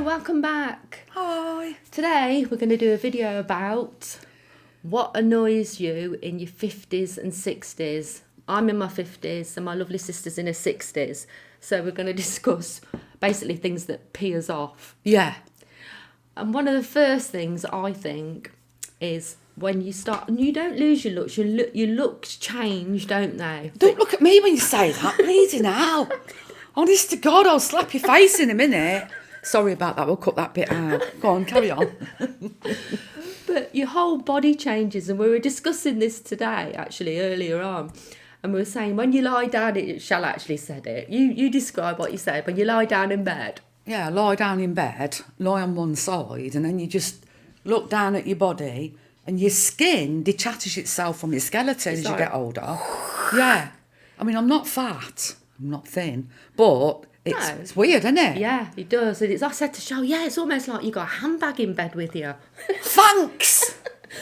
welcome back. Hi. Today we're going to do a video about what annoys you in your 50s and 60s. I'm in my 50s and my lovely sister's in her 60s. So we're going to discuss basically things that pee us off. Yeah. And one of the first things I think is when you start, and you don't lose your looks, your looks change, don't they? Don't look at me when you say that, bleeding hell. Honest to God, I'll slap your face in a minute. Sorry about that, we'll cut that bit out. Go on, carry on. But your whole body changes, and we were discussing this today, actually, earlier on. And we were saying, when you lie down, Shall actually said it. You describe what you say, when you lie down in bed. Yeah, lie down in bed, lie on one side, and then you just look down at your body, and your skin detaches itself from your skeleton as you get older. Yeah. I mean, I'm not fat, I'm not thin, but it's weird, isn't it? Yeah, it does. And I said to Shell, it's almost like you got a handbag in bed with you. Thanks!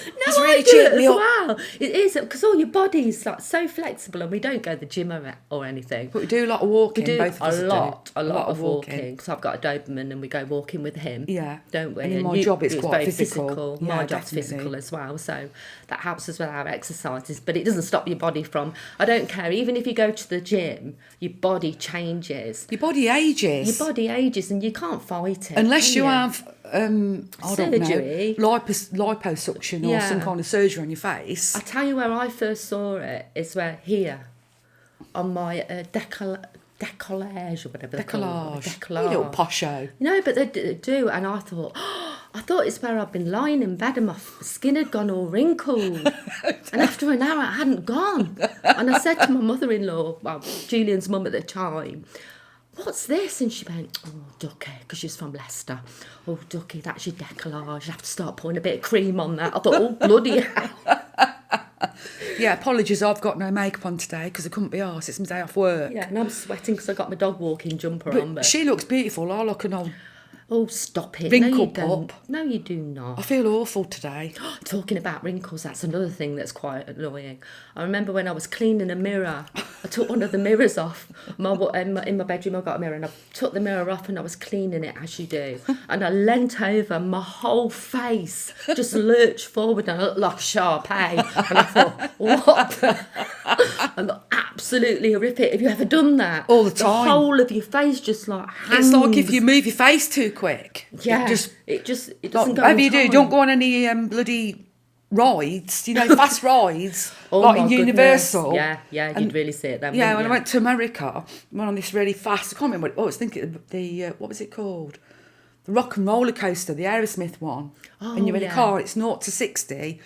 No, That's really I do cheered it me as up. well. It is, because all your body's like so flexible, and we don't go to the gym or anything. But we do a lot of walking. We do both of us a lot of walking. Because I've got a Doberman and we go walking with him. Yeah. Don't we? And in my job it's quite very physical. My Yeah, job's definitely. physical as well. So that helps us with our exercises. But it doesn't stop your body from, I don't care, even if you go to the gym, your body changes. Your body ages. Your body ages and you can't fight it. Unless can you have surgery. Liposuction or some kind of surgery on your face. I'll tell you where I first saw it, is where here, on my decollage or whatever they call it. Decollage. You little posho. No, but they do, and I thought it's where I've been lying in bed and my skin had gone all wrinkled. And after an hour, it hadn't gone. And I said to my mother-in-law, well, Julian's mum at the time, what's this? And she went, oh, Ducky, because she's from Leicester. Oh, Ducky, that's your decollage. You have to start putting a bit of cream on that. I thought, oh, bloody hell. Yeah, apologies, I've got no makeup on today because I couldn't be arsed. It's my day off work. Yeah, and I'm sweating because I got my dog walking jumper on. But she looks beautiful. I look an old oh, stop it. wrinkle No, you don't. pop. No, you do not. I feel awful today. Talking about wrinkles, that's another thing that's quite annoying. I remember when I was cleaning a mirror, I took one of the mirrors off. In my bedroom, I got a mirror, and I took the mirror off and I was cleaning it, as you do. And I leant over, my whole face just lurched forward, and I looked like Sharpay. And I thought, what the? I looked absolutely horrific. Have you ever done that? All the time. The whole of your face just like hangs. It's like if you move your face too quick. Yeah, it doesn't go Whatever in you do, time. don't go on any bloody rides, fast rides, Oh, like my in goodness. Universal. Yeah, you'd really see it then. Yeah, wouldn't when you? I went to America, I went on this really fast, I can't remember what I was thinking, what was it called? The rock and roller coaster, the Aerosmith one. And you're in a car, it's 0 to 60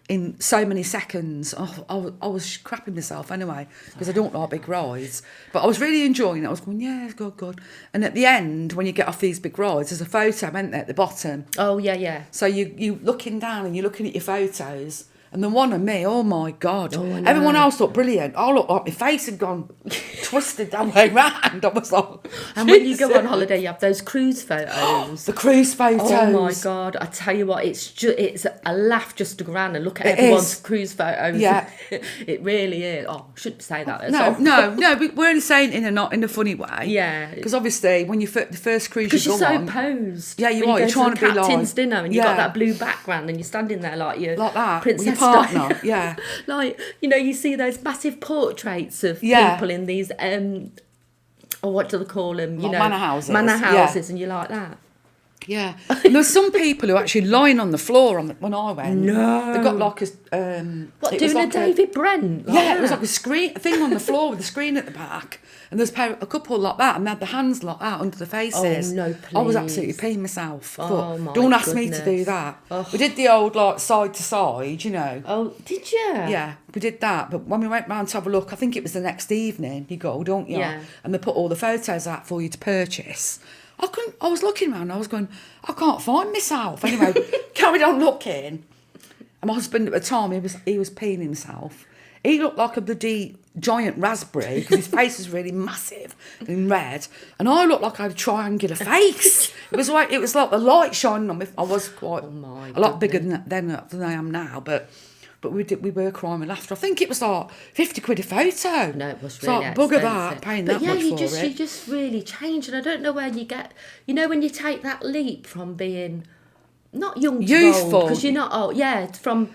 in so many seconds. Oh, I was crapping myself anyway, because I don't like big rides. But I was really enjoying it. I was going, yeah, good. And at the end, when you get off these big rides, there's a photo, isn't there, at the bottom? Oh, yeah. So you looking down and you're looking at your photos. And the one of me, oh my God. Oh, I know. Everyone else looked brilliant. I looked like my face had gone twisted that way round. I was like, and when you go on holiday, you have those cruise photos. the cruise photos. Oh my God! I tell you what, it's a laugh just to go around and look at everyone's cruise photos. Yeah, it really is. Oh, I shouldn't say that. No. But we're only saying it not in a funny way. Yeah, because obviously when you the first cruise because you you're go so on, posed. Yeah, you when are. You're trying to be like captain's dinner, and you've got that blue background, and you're standing there like that princess with your partner. Yeah, like you see those massive portraits of people in these or what do they call them? Manor houses. And you like that. Yeah, and there's some people who are actually lying on the floor when I went. No, they got like a what, doing a David Brent? It was like a thing on the floor with a screen at the back, and there's a couple like that, and they had the hands like that under the faces. Oh no, please! I was absolutely peeing myself. Oh my Don't ask goodness. me to do that. Oh. We did the old like side to side, Oh, did you? Yeah, we did that. But when we went round to have a look, I think it was the next evening. You go, don't you? Yeah. And they put all the photos out for you to purchase. I was looking around, I was going, I can't find myself. Anyway, carried on looking. And my husband at the time, he was peeing himself. He looked like a bloody giant raspberry because his face was really massive and red. And I looked like I had a triangular face. It was like the light shining on me. I was quite a lot bigger than I am now, but But we were crying with laughter. I think it was like 50 quid a photo. No, it was It's really like, bugger expensive. that, paying But that yeah, much you for just it. you just really change, and I don't know where you get. You know, when you take that leap from being not young to Youthful. old, because you're not old. Yeah, from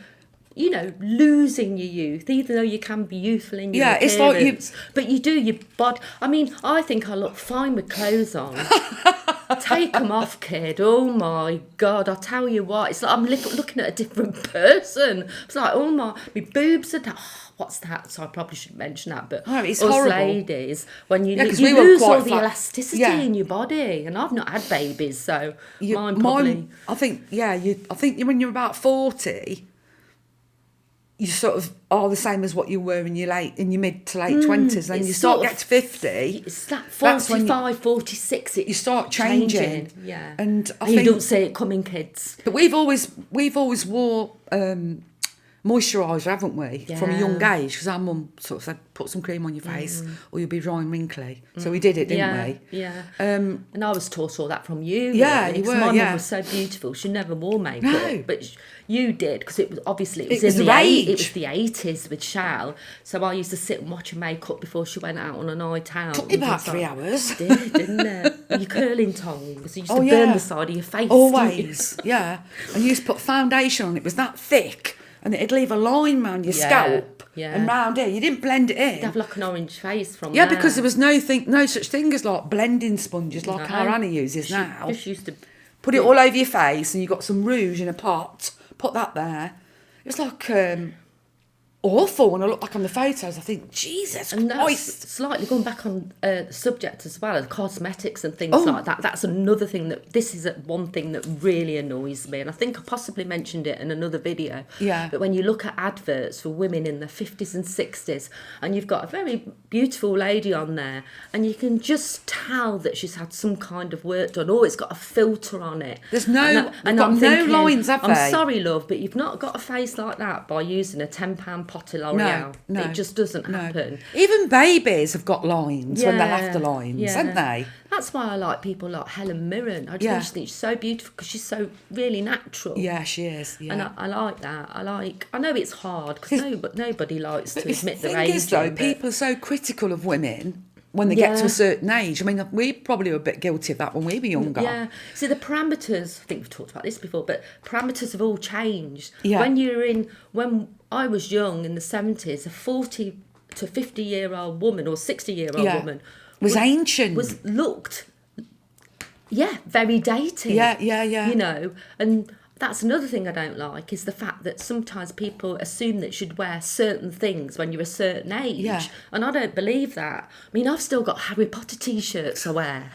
losing your youth, even though you can be youthful in your appearance. It's like you. But you do your body. I mean, I think I look fine with clothes on. Take them off, kid. Oh my God, I tell you what, it's like I'm looking at a different person. It's like, oh my boobs are down. What's that? So I probably shouldn't mention that, but It's us horrible. ladies, when you, 'cause you we were lose quite all the flat. elasticity Yeah. in your body, and I've not had babies, so mine probably. I think when you're about 40, you sort of are the same as what you were in your mid to late 20s. Then it's you start sort get to 50. It's that That's when 45, 46, you start changing. Yeah. And I you think, don't see it coming, kids. but we've always wore moisturiser, haven't we, from a young age? Because our mum sort of said, put some cream on your face or you'll be dry and wrinkly. So we did it, didn't we? Yeah. And I was taught all that from you. Yeah, really, you 'cause were, my yeah. mum was so beautiful. She never wore makeup. No. But you did, because it was obviously It was in the the age. It was the 80s with Shell. So I used to sit and watch her makeup before she went out on a night out. Took me and about things 3 like- hours. Didn't it? And your curling tongs. You used to burn yeah. the side of your face. didn't you? Always, yeah. And you used to put foundation on. It was that thick, and it'd leave a line round your scalp and round here. You didn't blend it in. You'd have like an orange face from Yeah, there. because there was no such thing as like blending sponges like No. our Annie uses She now. just used to Put it all over your face, and you got some rouge in a pot. Put that there. It was like awful. When I look back on the photos, I think, Jesus And that's Christ. slightly going back on the subject as well, cosmetics and things like that. That's another thing this is one thing that really annoys me. And I think I possibly mentioned it in another video. Yeah. But when you look at adverts for women in the 50s and 60s, and you've got a very beautiful lady on there, and you can just tell that she's had some kind of work done. Oh, it's got a filter on it. There's no- and got I'm no thinking, lines, have I'm they? sorry, love, but you've not got a face like that by using a £10 pot of L'Oreal. No. It just doesn't happen. Even babies have got lines when they're after lines, yeah. haven't they? That's why I like people like Helen Mirren. I just think she's so beautiful because she's so really natural. Yeah, she is. Yeah. And I like that. I know it's hard because nobody likes to admit the their thing age. is, though, people are so critical of women when they get to a certain age. I mean, we probably were a bit guilty of that when we were younger. Yeah. See, the parameters, I think we've talked about this before, but parameters have all changed. Yeah. When I was young in the 70s, a 40 to 50-year-old woman or 60-year-old woman was ancient. Looked very dated. Yeah. And that's another thing I don't like, is the fact that sometimes people assume that you should wear certain things when you're a certain age. Yeah. And I don't believe that. I mean, I've still got Harry Potter T-shirts I wear.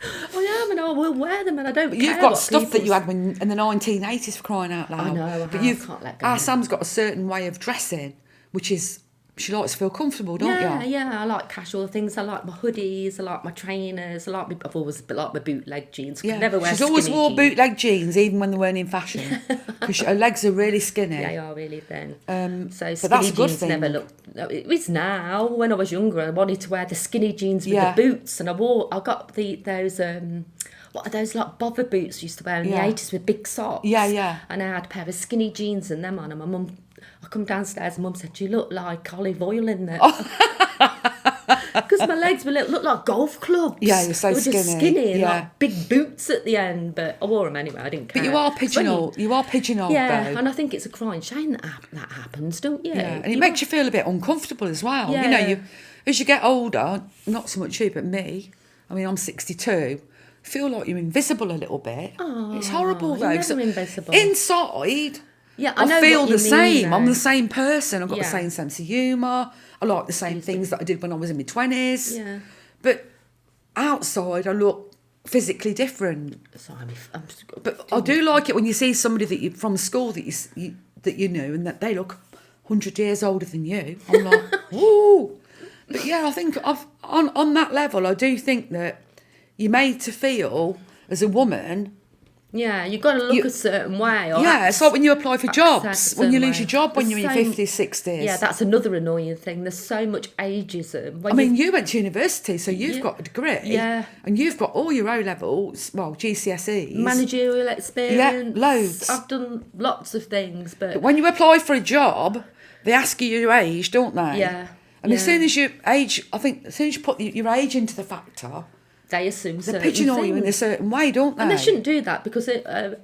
I am, and I will wear them, and I don't care. You've got what stuff that you people's- in the 1980s, for crying out loud. I know, but I can't let go. Our Sam's got a certain way of dressing, which is, she likes to feel comfortable, don't you? Yeah, I like casual things. I like my hoodies, I like my trainers, I've always liked my bootleg jeans. Yeah. Never wear She's always skinny wore jeans. bootleg jeans, even when they weren't in fashion, because her legs are really skinny. They are really thin. So but skinny that's a good jeans thing. never looked. It is now. When I was younger, I wanted to wear the skinny jeans with Yeah. the boots, and I got those. What are those like bother boots you used to wear in the 80s with big socks? Yeah. And I had a pair of skinny jeans and them on, and my mum. I come downstairs and Mum said, "You look like olive oil in there." Because my legs looked like golf clubs. Yeah, you're so they were skinny. just skinny and Yeah. like big boots at the end, but I wore them anyway. I didn't care. But you are When pigeonholed. You are pigeonholed, Yeah, though. and I think it's a crying shame that happens, don't you? Yeah, and it makes you feel a bit uncomfortable as well. Yeah. You know, as you get older, not so much you, but me. I mean, I'm 62. Feel like you're invisible a little bit. It's horrible though. you're never 'cause invisible. Inside, Yeah, I know feel what you the mean, same. I'm though. the same person. I've got the Yeah. same sense of humour. I like the same things that I did when I was in my 20s. Yeah. But outside, I look physically different. So But I do like it when you see somebody that you from school that you knew, and that they look 100 years older than you. I'm like, ooh. But yeah, I think on that level, I do think that you're made to feel as a woman Yeah, you've got to look a certain way. Or Yeah, it's like when you apply for jobs, access a when you certain lose your way. job when There's you're in your so- 50s, 60s. Yeah, that's another annoying thing. There's so much ageism. When I mean, you went to university, so you've Yeah. got a degree. Yeah. And you've got all your O-levels, well, GCSEs. managerial experience. loads. I've done lots of things, but But when you apply for a job, they ask you your age, don't they? yeah. And as yeah. soon as you age, I think as soon as you put your age into the factor, They assume they certain pigeonhole you in a things. certain way, don't they? And they shouldn't do that because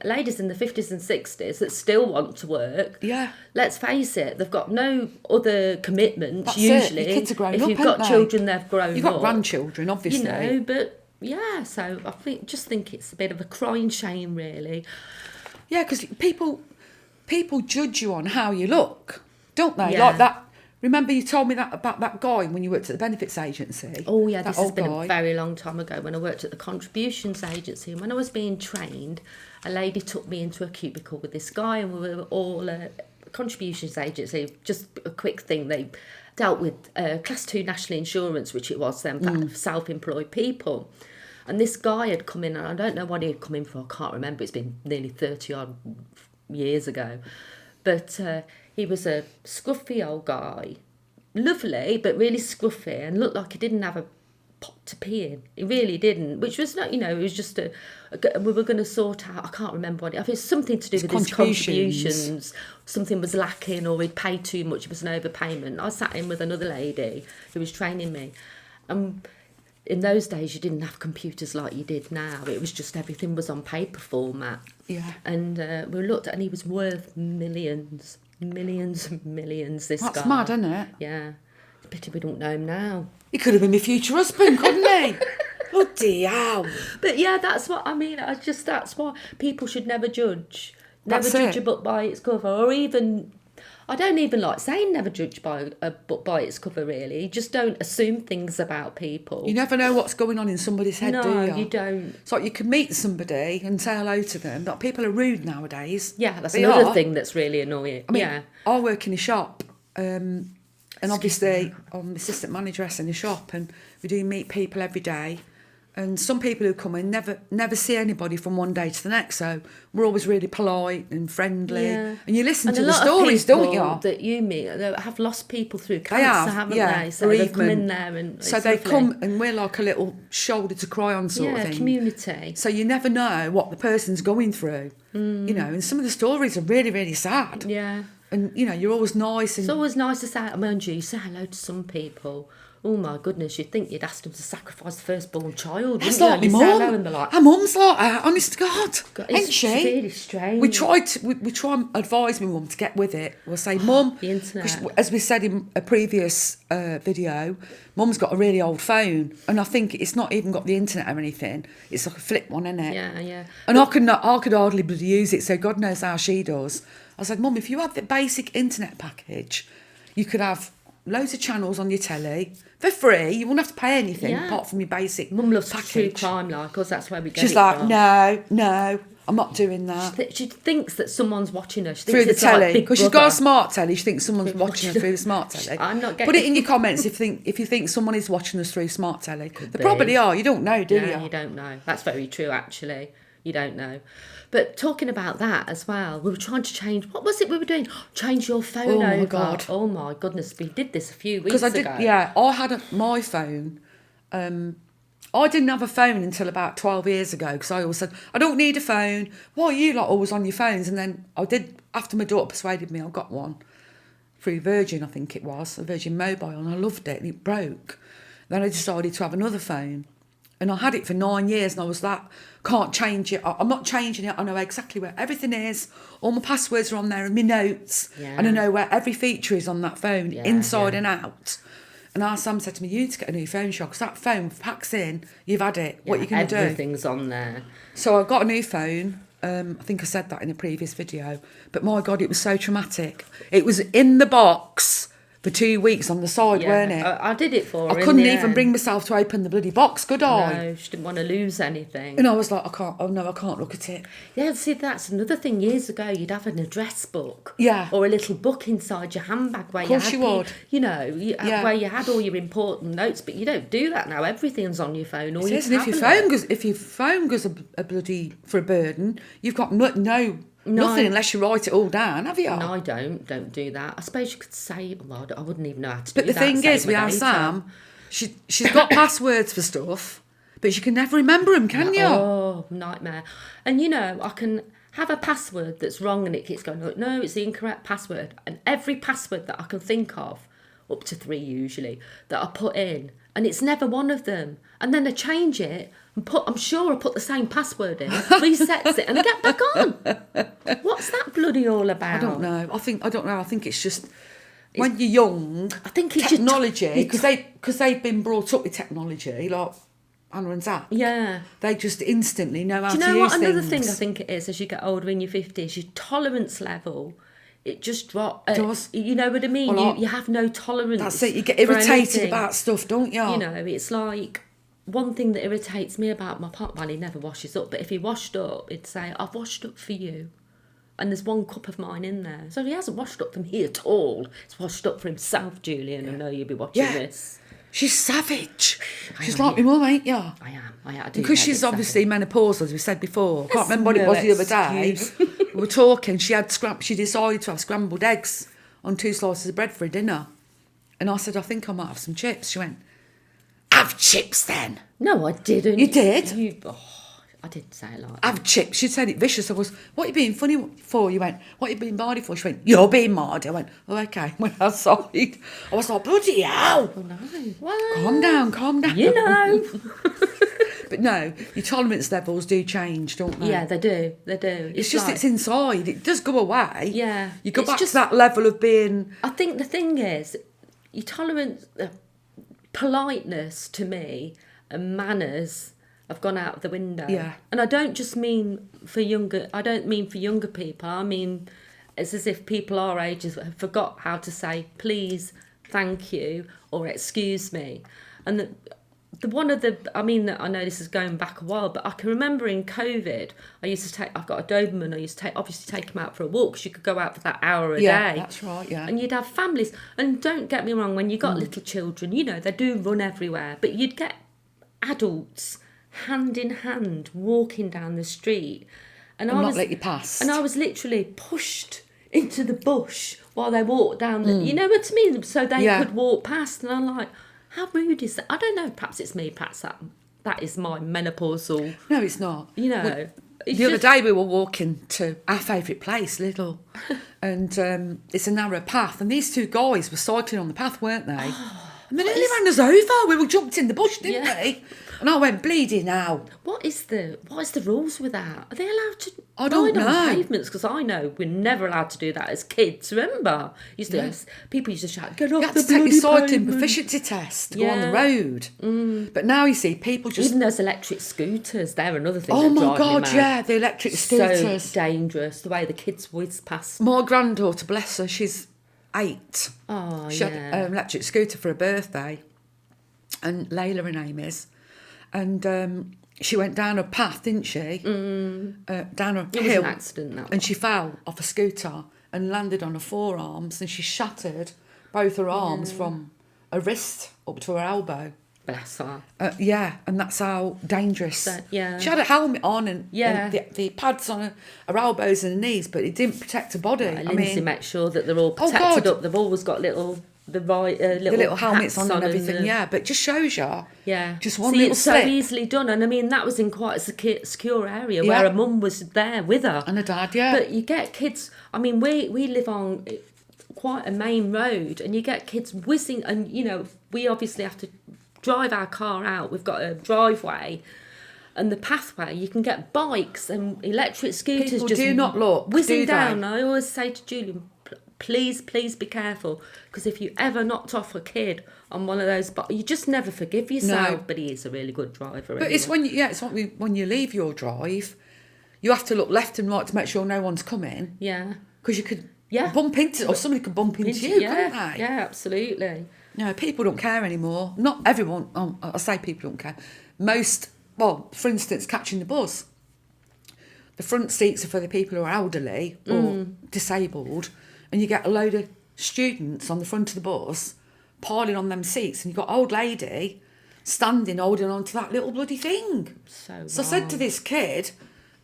ladies in the 50s and 60s that still want to work, Yeah. let's face it, they've got no other commitments That's it. usually. Your kids are grown if up, you've got haven't they? children, they've grown You've got up. grandchildren, obviously. You know, but yeah, so I think it's a bit of a crying shame, really. Yeah, because people judge you on how you look, don't they? Yeah. Like that. Remember you told me that about that guy when you worked at the benefits agency? Oh yeah, That this has old been guy. a very long time ago when I worked at the contributions agency. And when I was being trained, a lady took me into a cubicle with this guy, and we were all contributions agency. Just a quick thing, they dealt with class 2 national insurance, which it was then for self-employed people. And this guy had come in, and I don't know what he had come in for. I can't remember. It's been nearly 30 odd years ago, but he was a scruffy old guy. Lovely, but really scruffy, and looked like he didn't have a pot to pee in. He really didn't, which was not, it was just we were going to sort out, I can't remember what it, I think it's something to do with his contributions. Something was lacking, or he'd paid too much, it was an overpayment. I sat in with another lady who was training me, and in those days you didn't have computers like you did now. It was just everything was on paper format. Yeah. And we looked at, and he was worth millions and millions, this guy. That's mad, isn't it? Yeah. It's a pity we don't know him now. He could have been my future husband, couldn't he? Bloody hell. But yeah, that's what I mean. That's why people should never judge. Never That's judge it. a book by its cover, or even, I don't even like saying never judge by a book by its cover, really. Just don't assume things about people. You never know what's going on in somebody's head, do No, you? you don't. It's like you can meet somebody and say hello to them. Like, people are rude nowadays. Yeah, that's They another are. thing that's really annoying. I mean, yeah. I work in a shop, and obviously I'm assistant manageress in a shop, and we do meet people every day. And some people who come in never see anybody from one day to the next, so we're always really polite and friendly. Yeah. And you listen And to a the lot stories, of people don't you? that you meet they have lost people through They cancer, have, haven't yeah, they? So they've come in bereavement. there, and So it's they lovely. come, and we're like a little shoulder to cry on sort of Yeah, thing. community. So you never know what the person's going through, and some of the stories are really, really sad. Yeah. And, you're always nice. And It's always nice to say, mind you say hello to some people. Oh my goodness, you'd think you'd asked them to sacrifice the firstborn child. that's wouldn't you? like my You say hello and mum. they're like, Our mum's like that, honest to God. Ain't it's she? really strange. We try and advise my mum to get with it. We'll say, Mum, The internet. 'cause as we said in a previous video, Mum's got a really old phone, and I think it's not even got the internet or anything. It's like a flip one, isn't it? Yeah, yeah. And I could hardly bloody use it, so God knows how she does. I said, Mum, if you had the basic internet package, you could have loads of channels on your telly for free. You wouldn't have to pay anything Yeah. apart from your basic Mum loves true package. crime, like us. That's where we get She's it like, from. no, I'm not doing that. She thinks that someone's watching her. She thinks Through the it's like telly, Big because she's got a Brother. smart telly. She thinks someone's watching her through the smart telly. I'm not Put getting- it in your comments if you think someone is watching us through smart telly. They be. probably are. You don't know, do No, you? you don't know. That's very true, actually. You don't know. But talking about that as well, we were trying to change. What was it we were doing? Change your phone Oh, my over. God. Oh my goodness, we did this a few weeks Because I ago. did. Yeah, I had my phone. I didn't have a phone until about 12 years ago, because I always said, I don't need a phone. Why are you lot always on your phones? And then I did, after my daughter persuaded me, I got one through Virgin, I think it was, a Virgin Mobile, and I loved it, and it broke. Then I decided to have another phone. And I had it for 9 years, and I was like, can't change it. I'm not changing it. I know exactly where everything is. All my passwords are on there and my notes. Yeah. And I know where every feature is on that phone, Yeah, inside yeah. and out. And our Sam said to me, you need to get a new phone, Sean, because that phone packs in, you've had it. What are you going to do? Everything's on there. So I got a new phone. I think I said that in a previous video. But my God, it was so traumatic. It was in the box for 2 weeks on the side, weren't it? I did it for her. I couldn't even bring myself to open the bloody box, could I? No, she didn't want to lose anything. And I was like, I can't look at it. Yeah, see, that's another thing. Years ago, you'd have an address book. Yeah. Or a little book inside your handbag where Of course you would. You know, where you had all your important notes, but you don't do that now. Everything's on your phone or your tablet. If your phone goes a bloody for a burden, you've got nothing unless you write it all down, have you? No, I don't do that. I suppose you could say, well, I wouldn't even know how to do But the that. thing is, with our Sam, she's got passwords for stuff, but she can never remember them, can you? Oh, nightmare. And, you know, I can have a password that's wrong and it keeps going, no, it's the incorrect password. And every password that I can think of, up to 3 usually, that I put in, and it's never one of them. And then I change it and I'm sure I put the same password in, resets it, and I get back on. What's that bloody all about? I don't know. I think it's just when you're young. I think it's technology, because they've been brought up with technology, like Anna and Zach. Yeah. They just instantly know how to use things. Do you know what another thing I think it is as you get older in your 50s? Your tolerance level, it just drops. It does. You know what I mean? Well, you have no tolerance. That's it. You get irritated about stuff, don't you? You know, it's like one thing that irritates me about my partner. Well, he never washes up, but if he washed up, he'd say, "I've washed up for you." And there's 1 cup of mine in there. So he hasn't washed up for me at all. He's washed up for himself, Julian. Yeah. I know you'll be watching this. She's savage. She's like my mum, ain't you? I am. Because she's obviously menopausal, as we said before. I can't remember what it was the other day. We were talking. She decided to have scrambled eggs on 2 slices of bread for dinner. And I said, I think I might have some chips. She went, have chips then. No, I didn't. You did? I didn't say it like that. Have chips. She said it vicious. I was, what are you being funny for? You went, what are you being mardy for? She went, you're being mardy. I went, oh, okay. Went outside. I was like, bloody hell. Oh, no. What? Calm down. You know. But no, your tolerance levels do change, don't they? Yeah, they do. It's just, it's inside. It does go away. Yeah. You go back to that level of being... I think the thing is, your tolerance, politeness to me and manners have gone out the window. Yeah. And I don't just mean for younger people. I mean, it's as if people our ages have forgot how to say please, thank you, or excuse me. And I know this is going back a while, but I can remember in COVID, I've got a Doberman, I used to take him out for a walk because you could go out for that hour a day. Yeah, that's right, yeah. And you'd have families. And don't get me wrong, when you got little children, you know, they do run everywhere, but you'd get adults hand in hand walking down the street. And not let you pass. And I was literally pushed into the bush while they walked down the, you know what I mean? So they could walk past. And I'm like, how rude is that? I don't know, perhaps it's me, perhaps that is my menopausal... No, it's not. You know. The other day we were walking to our favourite place, Lidl, and it's a narrow path, and these 2 guys were cycling on the path, weren't they? And they nearly ran us over. We were jumped in the bush, didn't we? And I went, bleeding now. What is the rules with that? Are they allowed to I don't ride know. on pavements? Because I know we're never allowed to do that as kids. Remember, people used to shout, "Get off the bloody pavement!" You had to take your cycling proficiency test to go on the road. But now you see people just even those electric scooters. They're another thing. Oh that my drive God! me mad. Yeah, the electric scooters. So dangerous. The way the kids whiz past. My granddaughter, bless her, she's 8. Oh, she had an electric scooter for her birthday, and Layla her name is. And she went down a path, didn't she? Down a hill. It was an accident, that one. And she fell off a scooter and landed on her forearms, and she shattered both her arms from her wrist up to her elbow. Bless her. And that's how dangerous. She had a helmet on and the pads on her elbows and her knees, but it didn't protect her body. Right, Lindsay makes sure that they're all protected up. They've always got little helmets on and everything, but it just shows you. Yeah. Just one little slip. It's so easily done. And I mean, that was in quite a secure area where her mum was there with her. And her dad, But you get kids, I mean, we live on quite a main road, and you get kids whizzing, and, you know, we obviously have to drive our car out. We've got a driveway. And the pathway, you can get bikes and electric scooters. People just do not look, whizzing down. I always say to Julian, please be careful, because if you ever knocked off a kid on one of those, you just never forgive yourself. No. But he is a really good driver. But anyway. It's when you leave your drive, you have to look left and right to make sure no one's coming. Yeah. Because you could Yeah. bump into, or somebody could bump into you, couldn't they? Yeah, absolutely. No, people don't care anymore. Not everyone. I say people don't care. Most, well, for instance, catching the bus. The front seats are for the people who are elderly or disabled, and you get a load of students on the front of the bus piling on them seats, and you've got old lady standing holding on to that little bloody thing. So I said to this kid,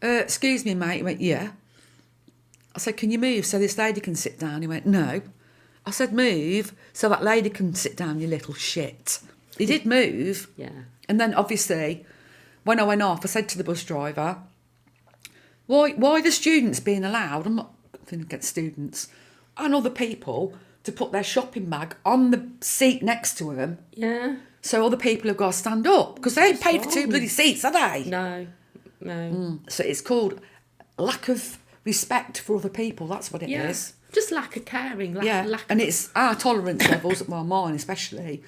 excuse me, mate. He went, yeah. I said, can you move so this lady can sit down? He went, no. I said, move so that lady can sit down, you little shit. He did move. Yeah. And then, obviously, when I went off, I said to the bus driver, why are the students being allowed, I'm not going to get students, and other people to put their shopping bag on the seat next to them? Yeah. So other people have got to stand up, because they ain't paid for 2 bloody seats, are they? No. So it's called lack of respect for other people, that's what it is. Just lack of caring. Lack and of... it's our tolerance levels, well, mine especially.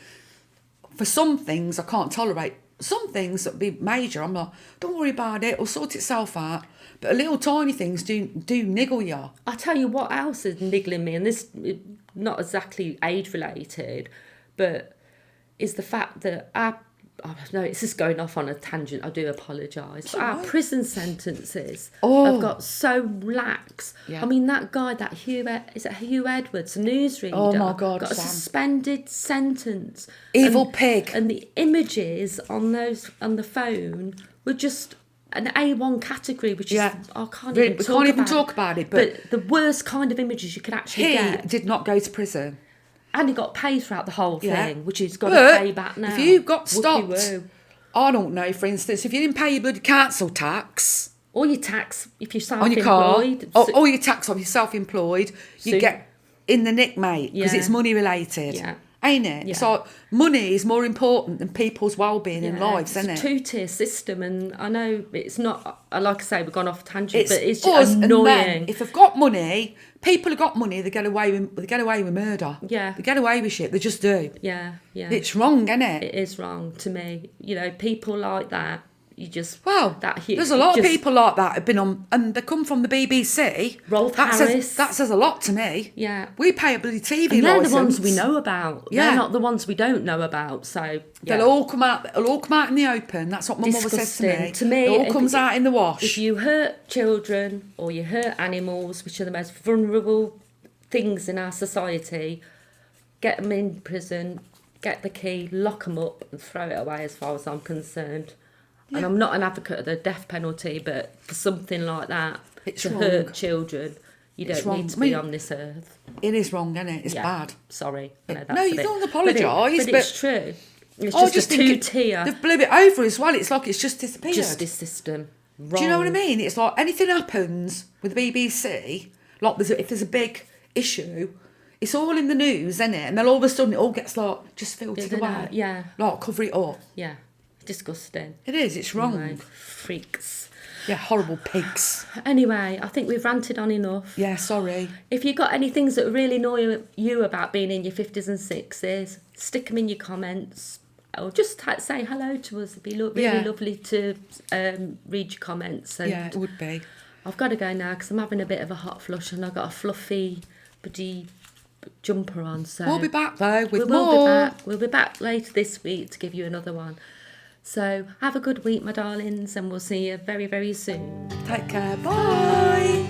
For some things I can't tolerate. Some things that would be major, I'm like, don't worry about it, it'll sort itself out. But little tiny things do niggle you. I tell you what else is niggling me, and this not exactly age related, but is the fact that it's just going off on a tangent, I do apologise. But our prison sentences have got so lax. Yeah. I mean, that guy, Hugh Edwards, a newsreader, Oh my God, got a Sam. suspended sentence. Evil pig. And the images on the phone were just an A1 category, which is, I can't We even can't talk about it. But the worst kind of images you could actually He get. did not go to prison. And he got paid throughout the whole thing, which he's got But to pay back now. if you got stopped, Whoopie-woo. I don't know, for instance, if you didn't pay your bloody council tax Or your tax, if you're on your car, self-employed. or your tax if you're self-employed, you get in the nick, mate, because it's money related. Yeah. Ain't it? Yeah. So money is more important than people's well-being and lives, isn't it? It's a two-tier system, and I know it's not, like I say, we've gone off tangent, but it's us just and annoying. them. If they've got money, people have got money, they get away with murder. Yeah. They get away with shit, they just do. Yeah. It's wrong, isn't it? It is wrong to me. People like that, you just... Well, there's a lot of people like that have been on, and they come from the BBC. Rolf Harris. That says a lot to me. Yeah. We pay a bloody TV And they're licence. the ones we know about. Yeah. They're not the ones we don't know about, so... Yeah. They'll all come out in the open. That's what my mother says to me. Disgusting. To me, it all comes out in the wash. If you hurt children or you hurt animals, which are the most vulnerable things in our society, get them in prison, get the key, lock them up and throw it away, as far as I'm concerned. And I'm not an advocate of the death penalty, but for something like that, It's to wrong. hurt children, you It's don't wrong. need to be on this earth. It is wrong, isn't it? It's Yeah. bad. Sorry. I know that's No, a you bit- don't but apologise, but it's true. It's I just a think two-tier they've blew it over as well. It's like it's just disappeared. justice system. Do you know what I mean? It's like anything happens with the BBC, like if there's a big issue, it's all in the news, isn't it? And then all of a sudden it all gets like just filtered away. Yeah. Like cover it up. Yeah. Disgusting. It is, it's wrong. Anyway, freaks. Yeah, horrible pigs. Anyway, I think we've ranted on enough. Yeah, sorry. If you've got any things that really annoy you about being in your 50s and 60s, stick them in your comments. Or just say hello to us. It'd be really lovely to read your comments. And Yeah, it would be. I've got to go now because I'm having a bit of a hot flush and I've got a fluffy buddy jumper on. So We'll be back though with we'll more. Be back. We'll be back later this week to give you another one. So have a good week, my darlings, and we'll see you very, very soon. Take care. Bye.